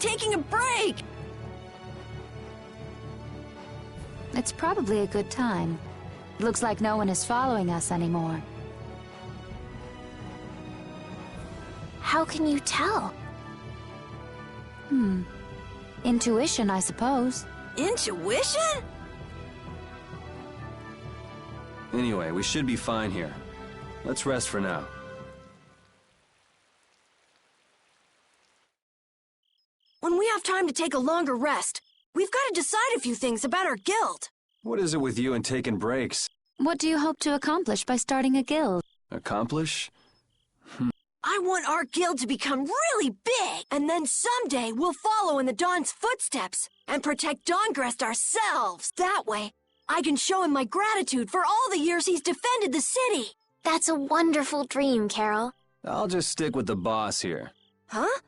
taking a break! It's probably a good time. Looks like no one is following us anymore. How can you tell? Intuition, I suppose. Intuition? Anyway, we should be fine here. Let's rest for now. When we have time to take a longer rest, we've got to decide a few things about our guild. What is it with you and taking breaks? What do you hope to accomplish by starting a guild? Accomplish? I want our guild to become really big, and then someday we'll follow in the Dawn's footsteps and protect Dawngrest ourselves. That way, I can show him my gratitude for all the years he's defended the city. That's a wonderful dream, Carol. I'll just stick with the boss here. Huh?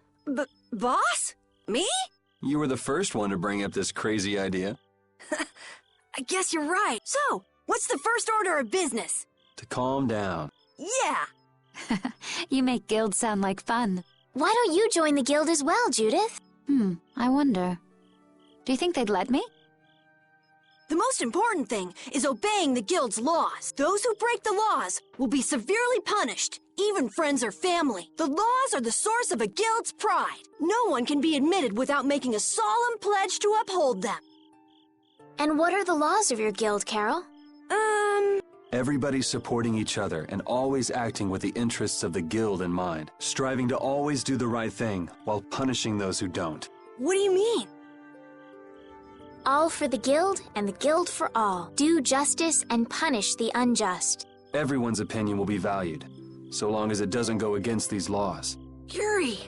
Boss? Me? You were the first one to bring up this crazy idea. I guess you're right. So, what's the first order of business? To calm down. Yeah! You make guilds sound like fun. Why don't you join the guild as well, Judith? I wonder. Do you think they'd let me? The most important thing is obeying the guild's laws. Those who break the laws will be severely punished, even friends or family. The laws are the source of a guild's pride. No one can be admitted without making a solemn pledge to uphold them. And what are the laws of your guild, Carol? Everybody supporting each other and always acting with the interests of the guild in mind. Striving to always do the right thing while punishing those who don't. What do you mean? All for the guild and the guild for all. Do justice and punish the unjust. Everyone's opinion will be valued, so long as it doesn't go against these laws. Yuri,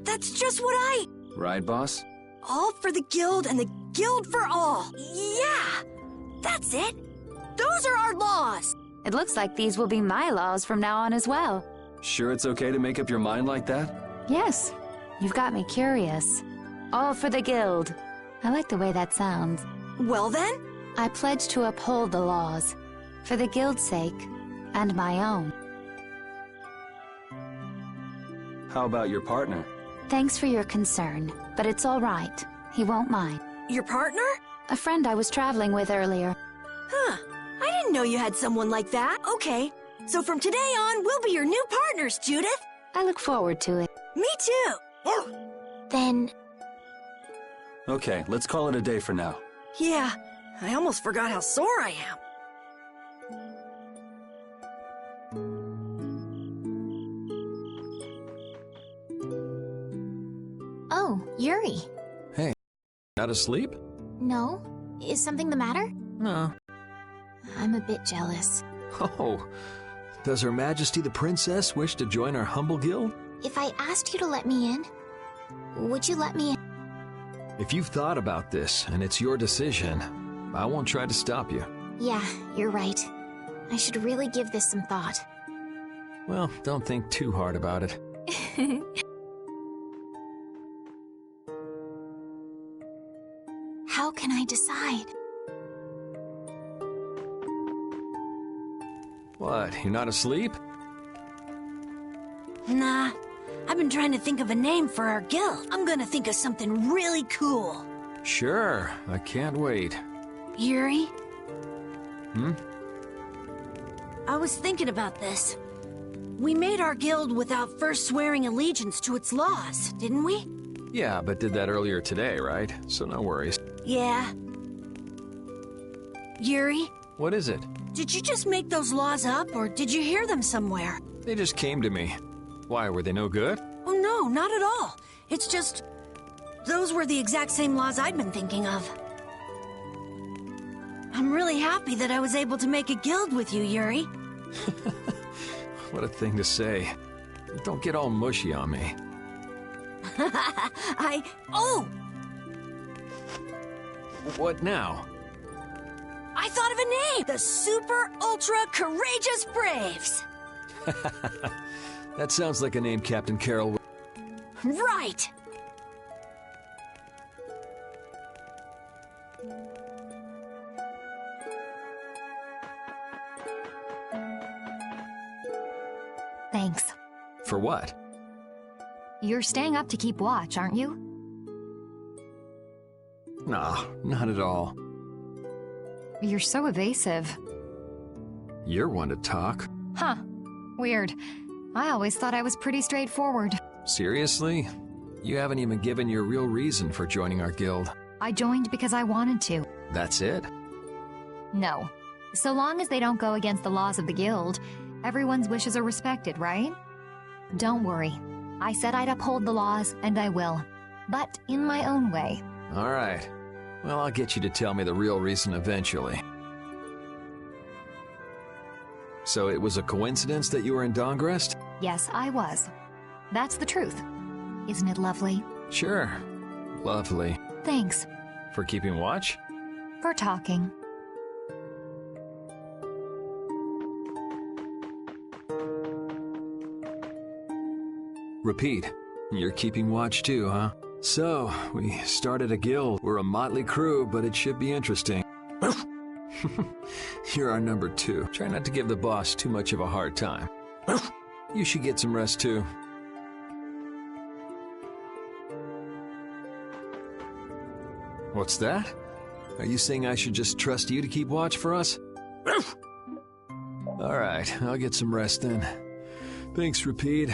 that's just what Right, boss? All for the guild and the guild for all. Yeah! That's it! Those are our laws! It looks like these will be my laws from now on as well. Sure it's okay to make up your mind like that? Yes, you've got me curious. All for the guild. I like the way that sounds. Well then? I pledge to uphold the laws, for the guild's sake, and my own. How about your partner? Thanks for your concern, but it's all right. He won't mind. Your partner? A friend I was traveling with earlier. Huh. I didn't know you had someone like that. Okay. So from today on, we'll be your new partners, Judith. I look forward to it. Me too. Then... Okay, let's call it a day for now. Yeah, I almost forgot how sore I am. Oh, Yuri. Hey, not asleep? No? Is something the matter? No. I'm a bit jealous. Oh, does Her Majesty the Princess wish to join our humble guild? If I asked you to let me in, would you let me in? If you've thought about this and it's your decision, I won't try to stop you. Yeah, you're right. I should really give this some thought. Well, don't think too hard about it. How can I decide? What, you're not asleep? Nah, I've been trying to think of a name for our guild. I'm gonna think of something really cool. Sure, I can't wait. Yuri? Hmm? I was thinking about this. We made our guild without first swearing allegiance to its laws, didn't we? Yeah, but did that earlier today, right? So no worries. Yeah. Yuri? What is it? Did you just make those laws up, or did you hear them somewhere? They just came to me. Why, were they no good? Oh no, not at all. It's just... those were the exact same laws I'd been thinking of. I'm really happy that I was able to make a guild with you, Yuri. What a thing to say. Don't get all mushy on me. Oh! What now? I thought of a name! The Super Ultra Courageous Braves! That sounds like a name Captain Carol would... Right! Thanks. For what? You're staying up to keep watch, aren't you? Nah, not at all. You're so evasive. You're one to talk. Huh. Weird. I always thought I was pretty straightforward. Seriously? You haven't even given your real reason for joining our guild. I joined because I wanted to. That's it? No. So long as they don't go against the laws of the guild, everyone's wishes are respected, right? Don't worry. I said I'd uphold the laws, and I will. But in my own way. All right. Well, I'll get you to tell me the real reason eventually. So it was a coincidence that you were in Dawngrest? Yes, I was. That's the truth. Isn't it lovely? Sure. Lovely. Thanks. For keeping watch? For talking. Repeat. You're keeping watch too, huh? So, we started a guild. We're a motley crew, but it should be interesting. You're our number 2. Try not to give the boss too much of a hard time. You should get some rest too. What's that? Are you saying I should just trust you to keep watch for us? Alright, I'll get some rest then. Thanks, Repeat.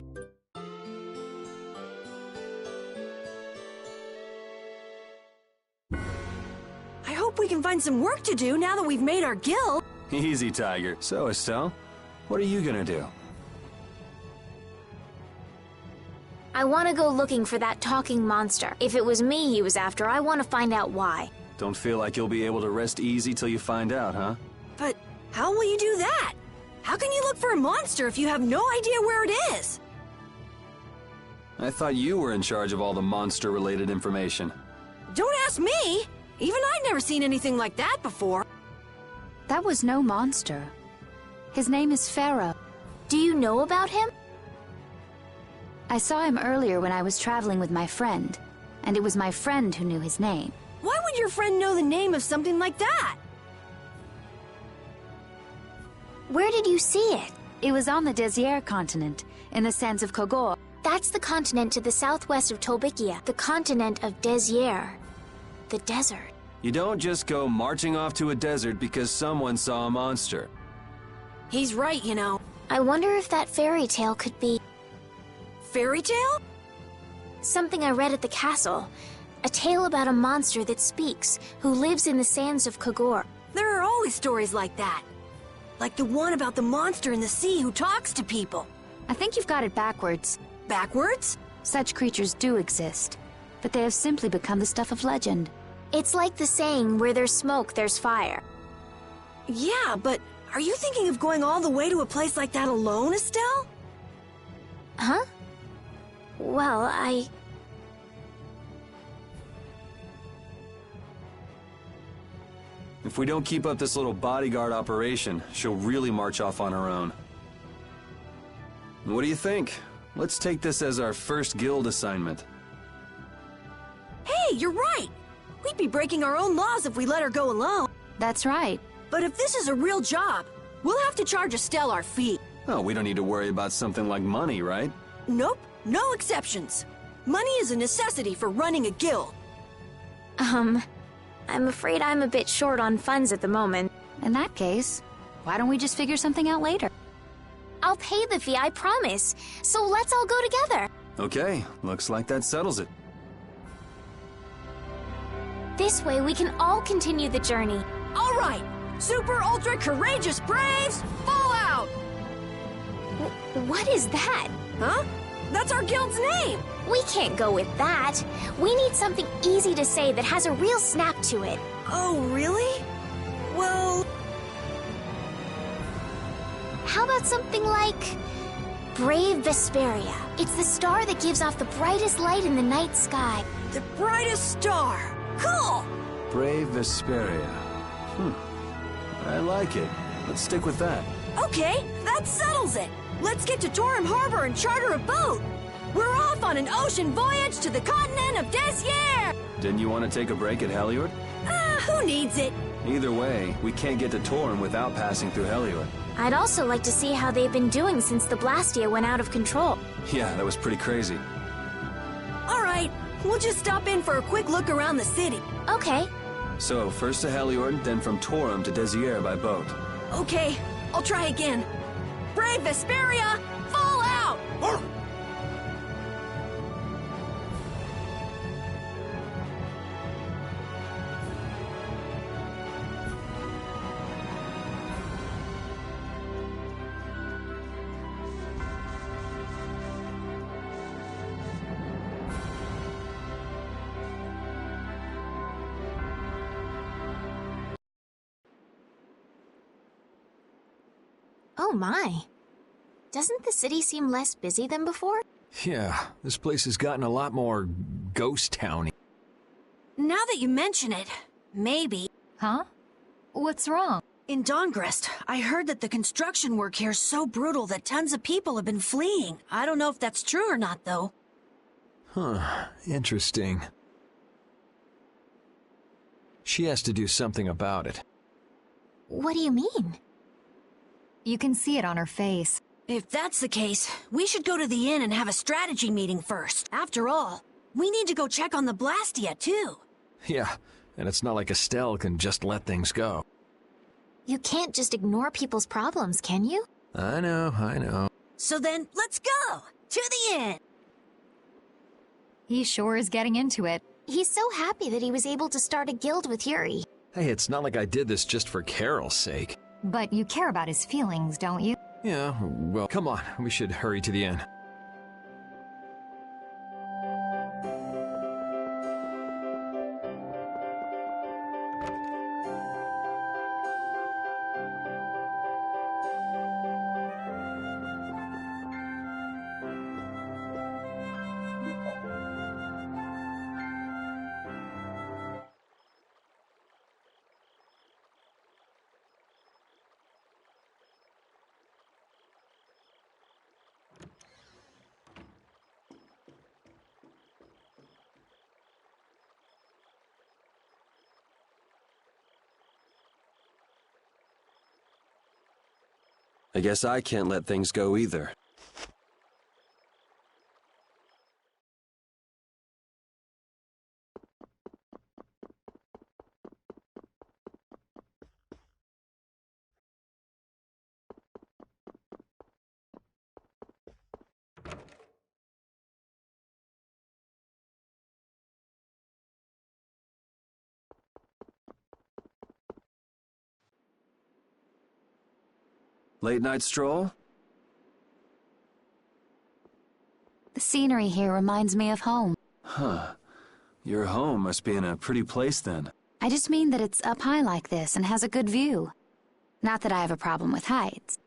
I hope we can find some work to do now that we've made our guild. Easy, Tiger. So, Estelle, what are you gonna do? I want to go looking for that talking monster. If it was me he was after, I want to find out why. Don't feel like you'll be able to rest easy till you find out, huh? But how will you do that? How can you look for a monster if you have no idea where it is? I thought you were in charge of all the monster-related information. Don't ask me! Even I'd never seen anything like that before. That was no monster. His name is Pharaoh. Do you know about him? I saw him earlier when I was traveling with my friend, and it was my friend who knew his name. Why would your friend know the name of something like that? Where did you see it? It was on the Désert continent, in the sands of Kogor. That's the continent to the southwest of Tolbikia, the continent of Désert. The desert. You don't just go marching off to a desert because someone saw a monster. He's right, you know. I wonder if that fairy tale could be Fairy tale? something I read at the castle. A tale about a monster that speaks, who lives in the sands of Kogor. There are always stories like that. Like the one about the monster in the sea who talks to people. I think you've got it backwards. Backwards? Such creatures do exist, but they have simply become the stuff of legend. It's like the saying, where there's smoke, there's fire. Yeah, but are you thinking of going all the way to a place like that alone, Estelle? Huh? Well, If we don't keep up this little bodyguard operation, she'll really march off on her own. What do you think? Let's take this as our first guild assignment. Hey, you're right! We'd be breaking our own laws if we let her go alone. That's right. But if this is a real job, we'll have to charge Estelle our fee. Oh, we don't need to worry about something like money, right? Nope, no exceptions. Money is a necessity for running a guild. I'm afraid I'm a bit short on funds at the moment. In that case, why don't we just figure something out later? I'll pay the fee, I promise. So let's all go together. Okay, looks like that settles it. This way we can all continue the journey. All right, super ultra courageous braves, fall out! What is that? Huh? That's our guild's name! We can't go with that. We need something easy to say that has a real snap to it. Oh, really? Well... How about something like Brave Vesperia? It's the star that gives off the brightest light in the night sky. The brightest star! Cool! Brave Vesperia. I like it. Let's stick with that. Okay, that settles it! Let's get to Torim Harbor and charter a boat! We're off on an ocean voyage to the continent of Désert! Didn't you want to take a break at Heliord? Who needs it? Either way, we can't get to Torim without passing through Heliord. I'd also like to see how they've been doing since the Blastia went out of control. Yeah, that was pretty crazy. All right, We'll just stop in for a quick look around the city. Okay. So, first to Heliord, then from Torum to Desier by boat. Okay, I'll try again. Brave Vesperia, fall out! Oh my. Doesn't the city seem less busy than before? Yeah, this place has gotten a lot more ghost towny. Now that you mention it, maybe. Huh? What's wrong? In Dawngrest, I heard that the construction work here is so brutal that tons of people have been fleeing. I don't know if that's true or not, though. Huh, interesting. She has to do something about it. What do you mean? You can see it on her face. If that's the case, we should go to the inn and have a strategy meeting first. After all, we need to go check on the Blastia, too. Yeah, and it's not like Estelle can just let things go. You can't just ignore people's problems, can you? I know. So then, let's go! To the inn! He sure is getting into it. He's so happy that he was able to start a guild with Yuri. Hey, it's not like I did this just for Carol's sake. But you care about his feelings, don't you? Yeah, well, come on, we should hurry to the inn. I guess I can't let things go either. Late night stroll? The scenery here reminds me of home. Huh. Your home must be in a pretty place then. I just mean that it's up high like this and has a good view. Not that I have a problem with heights.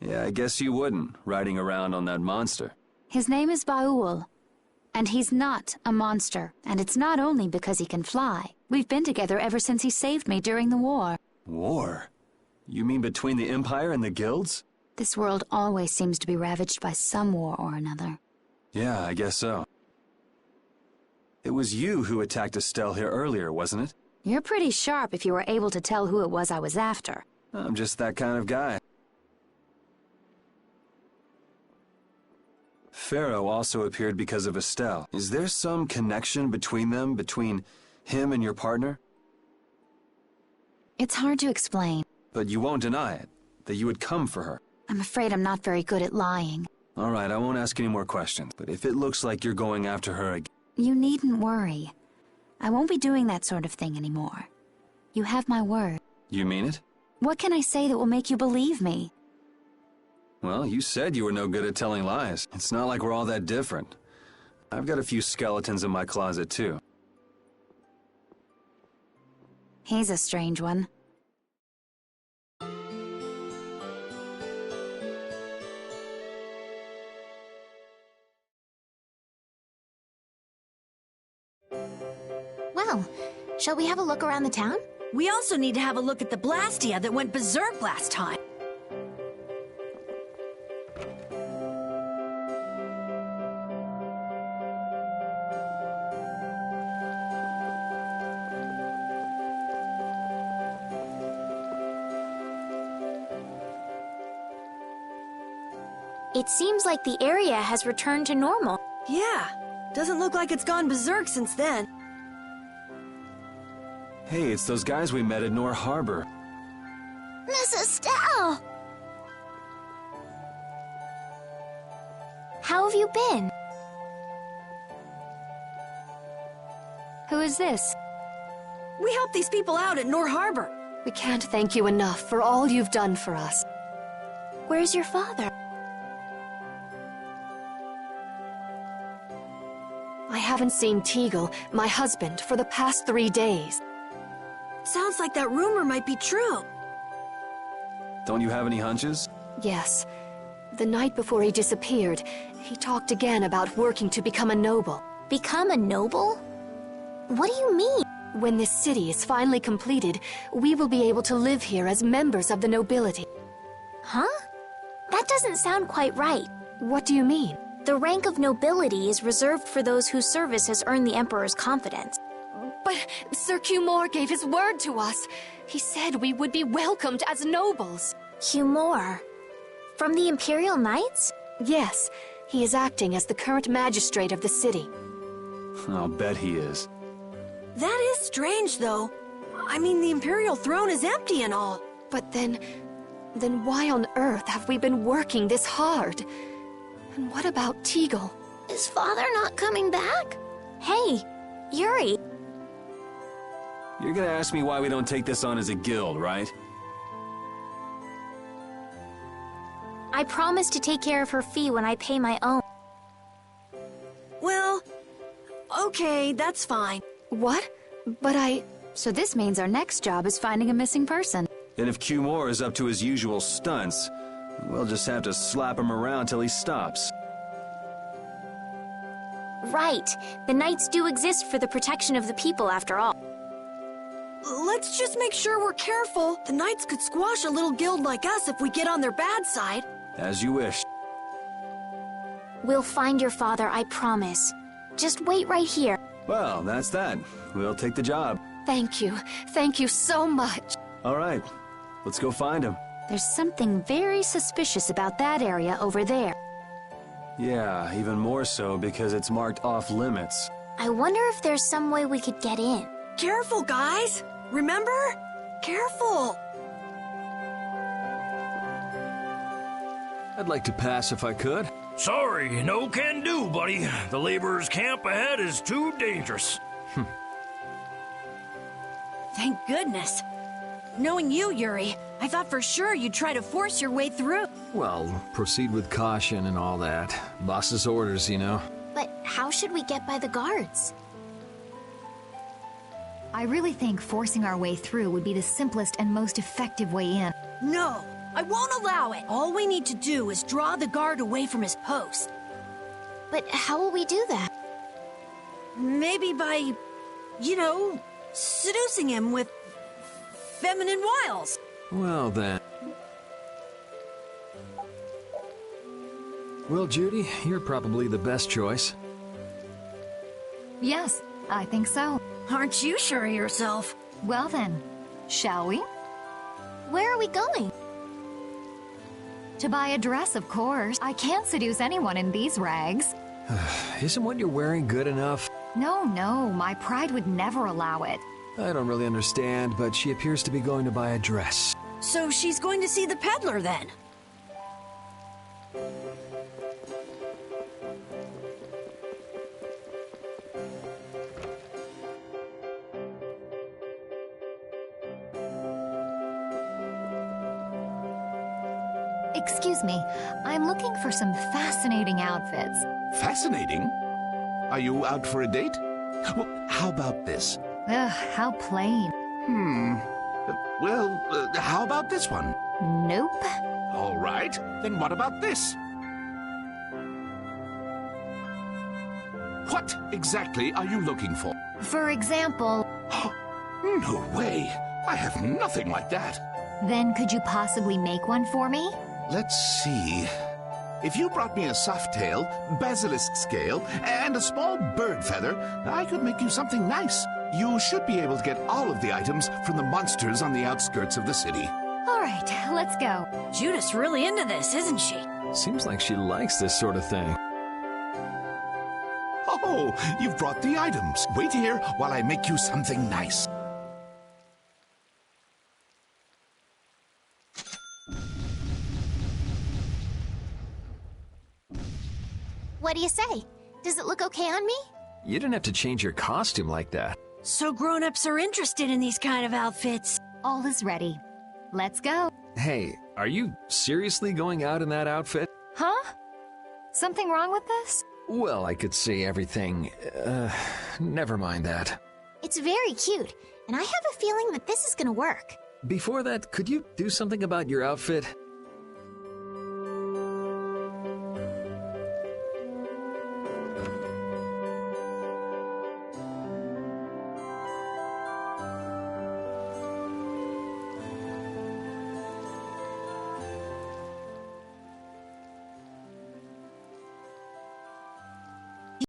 Yeah, I guess you wouldn't, riding around on that monster. His name is Baul. And he's not a monster, and it's not only because he can fly. We've been together ever since he saved me during the war. War? You mean between the Empire and the guilds? This world always seems to be ravaged by some war or another. Yeah, I guess so. It was you who attacked Estelle here earlier, wasn't it? You're pretty sharp if you were able to tell who it was I was after. I'm just that kind of guy. Pharaoh also appeared because of Estelle. Is there some connection between them, between him and your partner? It's hard to explain. But you won't deny it, that you would come for her. I'm afraid I'm not very good at lying. All right, I won't ask any more questions, but if it looks like you're going after her again... You needn't worry. I won't be doing that sort of thing anymore. You have my word. You mean it? What can I say that will make you believe me? Well, you said you were no good at telling lies. It's not like we're all that different. I've got a few skeletons in my closet, too. He's a strange one. Well, shall we have a look around the town? We also need to have a look at the Blastia that went berserk last time. It seems like the area has returned to normal. Yeah, Doesn't look like it's gone berserk since then. Hey, it's those guys we met at Nor Harbor. Miss Estelle! How have you been? Who is this? We helped these people out at Nor Harbor. We can't thank you enough for all you've done for us. Where's your father? I haven't seen Teagle, my husband, for the past 3 days. Sounds like that rumor might be true. Don't you have any hunches? Yes. The night before he disappeared, he talked again about working to become a noble. Become a noble? What do you mean? When this city is finally completed, we will be able to live here as members of the nobility. Huh? That doesn't sound quite right. What do you mean? The rank of nobility is reserved for those whose service has earned the Emperor's confidence. But Sir Cumore gave his word to us. He said we would be welcomed as nobles. Cumore? From the Imperial Knights? Yes, he is acting as the current magistrate of the city. I'll bet he is. That is strange, though. I mean, the Imperial throne is empty and all. But then why on earth have we been working this hard? And what about Teagle? Is father not coming back? Hey, Yuri. You're gonna ask me why we don't take this on as a guild, right? I promise to take care of her fee when I pay my own. Well, okay, that's fine. What? But So this means our next job is finding a missing person. And if Cumore is up to his usual stunts, we'll just have to slap him around till he stops. Right. The Knights do exist for the protection of the people, after all. Let's just make sure we're careful. The Knights could squash a little guild like us if we get on their bad side. As you wish. We'll find your father, I promise. Just wait right here. Well, that's that. We'll take the job. thank you. Thank you so much. All right, let's go find him. There's something very suspicious about that area over there. Yeah, even more so because it's marked off limits. I wonder if there's some way we could get in. Careful, guys! Remember? Careful! I'd like to pass if I could. Sorry, no can do, buddy. The laborers' camp ahead is too dangerous. Thank goodness. Knowing you, Yuri, I thought for sure you'd try to force your way through. Well, proceed with caution and all that. Boss's orders, you know. But how should we get by the guards? I really think forcing our way through would be the simplest and most effective way in. No, I won't allow it. All we need to do is draw the guard away from his post. But how will we do that? Maybe by, seducing him with feminine wiles. Well then. Well, Judy, you're probably the best choice. Yes, I think so. Aren't you sure of yourself? Well then, shall we? Where are we going? To buy a dress, of course. I can't seduce anyone in these rags. Isn't what you're wearing good enough? No, my pride would never allow it. I don't really understand, but she appears to be going to buy a dress. So she's going to see the peddler then? Excuse me, I'm looking for some fascinating outfits. Fascinating? Are you out for a date? Well, how about this? Ugh, how plain. How about this one? Nope. All right, then what about this? What exactly are you looking for? For example, No way! I have nothing like that. then could you possibly make one for me? Let's see. If you brought me a soft tail, basilisk scale, and a small bird feather, I could make you something nice. You should be able to get all of the items from the monsters on the outskirts of the city. All right, let's go. Judith's really into this, isn't she? Seems like she likes this sort of thing. Oh, So, you've brought the items. Wait here while I make you something nice. What do you say? Does it look okay on me? You didn't have to change your costume like that. So grown-ups are interested in these kind of outfits. All is ready. Let's go. Hey, are you seriously going out in that outfit? Huh? Something wrong with this? Well, I could see everything. Never mind that. It's very cute, and I have a feeling that this is gonna work. Before that, could you do something about your outfit?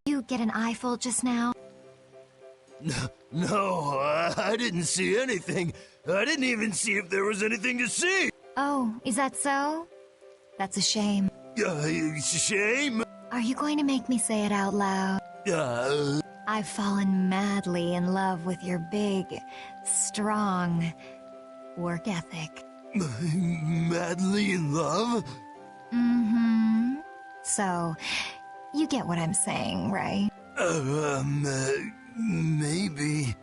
You get an eyeful just now? No, I didn't see anything. I didn't even see if there was anything to see. Oh, is that so? That's a shame. It's a shame. Are you going to make me say it out loud? I've fallen madly in love with your big, strong work ethic. Madly in love? Mm-hmm. So, you get what I'm saying, right? Maybe.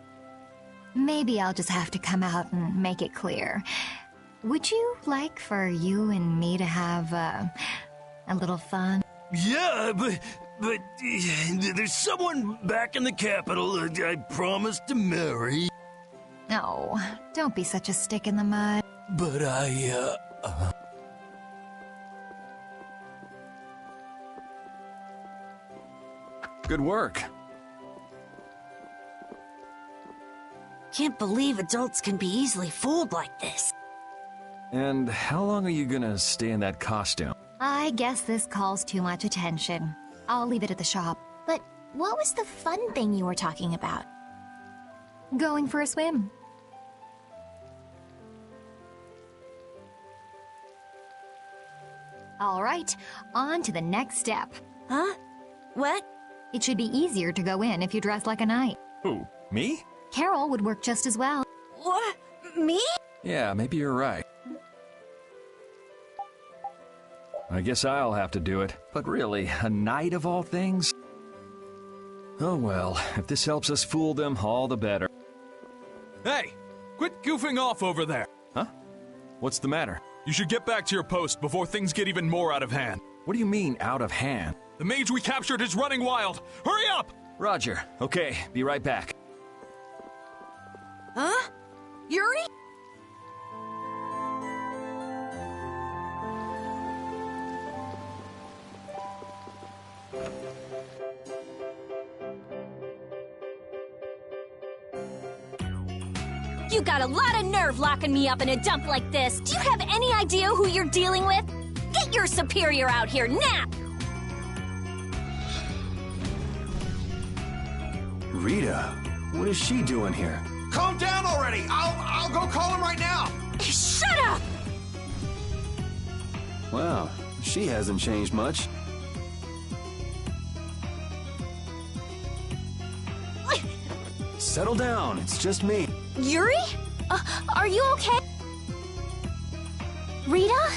Maybe I'll just have to come out and make it clear. Would you like for you and me to have, a little fun? Yeah, but there's someone back in the capital I promised to marry. No, don't be such a stick in the mud. But Good work. Can't believe adults can be easily fooled like this. And how long are you gonna stay in that costume? I guess this calls too much attention. I'll leave it at the shop. But what was the fun thing you were talking about? Going for a swim. All right, on to the next step. Huh? What? It should be easier to go in if you dress like a knight. Who? Me? Carol would work just as well. What? Me? Yeah, maybe you're right. I guess I'll have to do it. But really, a knight of all things? Oh well, if this helps us fool them, all the better. Hey! Quit goofing off over there! Huh? What's the matter? You should get back to your post before things get even more out of hand. What do you mean, out of hand? The mage we captured is running wild! Hurry up! Roger. Okay, be right back. Huh? Yuri? You got a lot of nerve locking me up in a dump like this. Do you have any idea who you're dealing with? Get your superior out here now! Rita, what is she doing here? Calm down already! I'll go call him right now! Shut up! Wow, she hasn't changed much. Settle down, it's just me. Yuri? Are you okay? Rita?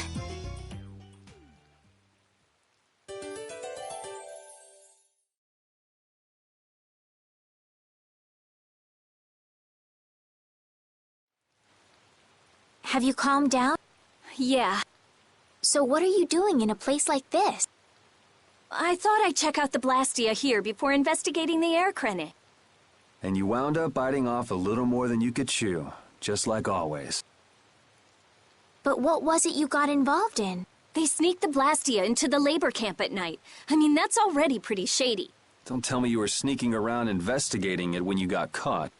Have you calmed down? Yeah. So what are you doing in a place like this? I thought I'd check out the Blastia here before investigating the air crennic. And you wound up biting off a little more than you could chew, just like always. But what was it you got involved in? They sneaked the Blastia into the labor camp at night. I mean, that's already pretty shady. Don't tell me you were sneaking around investigating it when you got caught.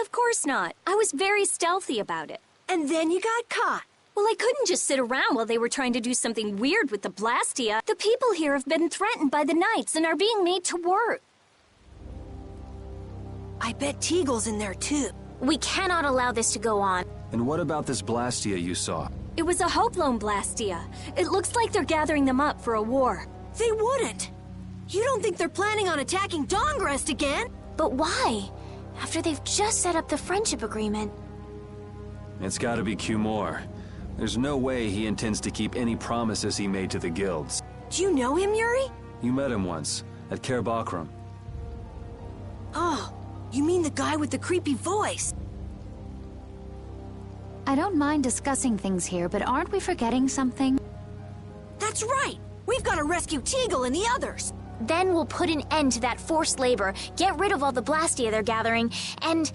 Of course not. I was very stealthy about it. And then you got caught. Well, I couldn't just sit around while they were trying to do something weird with the Blastia. The people here have been threatened by the Knights and are being made to work. I bet Teagle's in there too. We cannot allow this to go on. And what about this Blastia you saw? It was a Hope Loan Blastia. It looks like they're gathering them up for a war. They wouldn't. You don't think they're planning on attacking Dawngrest again? But why? After they've just set up the friendship agreement. It's gotta be Q-More. There's no way he intends to keep any promises he made to the guilds. Do you know him, Yuri? You met him once, at Caer Bakram. Oh, you mean the guy with the creepy voice? I don't mind discussing things here, but aren't we forgetting something? That's right! We've got to rescue Teagle and the others! Then we'll put an end to that forced labor, get rid of all the Blastia they're gathering, and,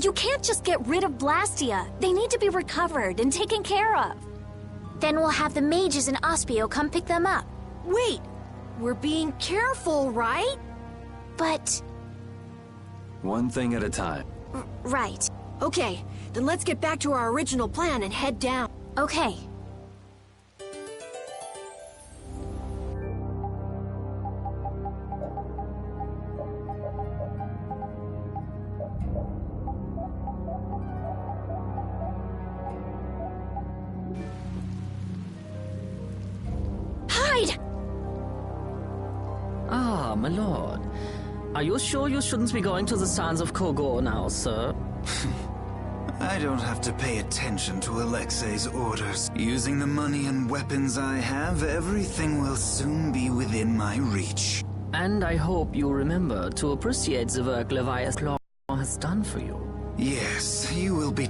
You can't just get rid of Blastia. They need to be recovered and taken care of. Then we'll have the mages and Ospio come pick them up. Wait! We're being careful, right? But... One thing at a time. Right. Okay, then let's get back to our original plan and head down. Okay. Hide! Ah, my lord. Are you sure you shouldn't be going to the Sands of Kogor now, sir? I don't have to pay attention to Alexei's orders. Using the money and weapons I have, everything will soon be within my reach. And I hope you remember to appreciate the work Leviathan has done for you. Yes, you will be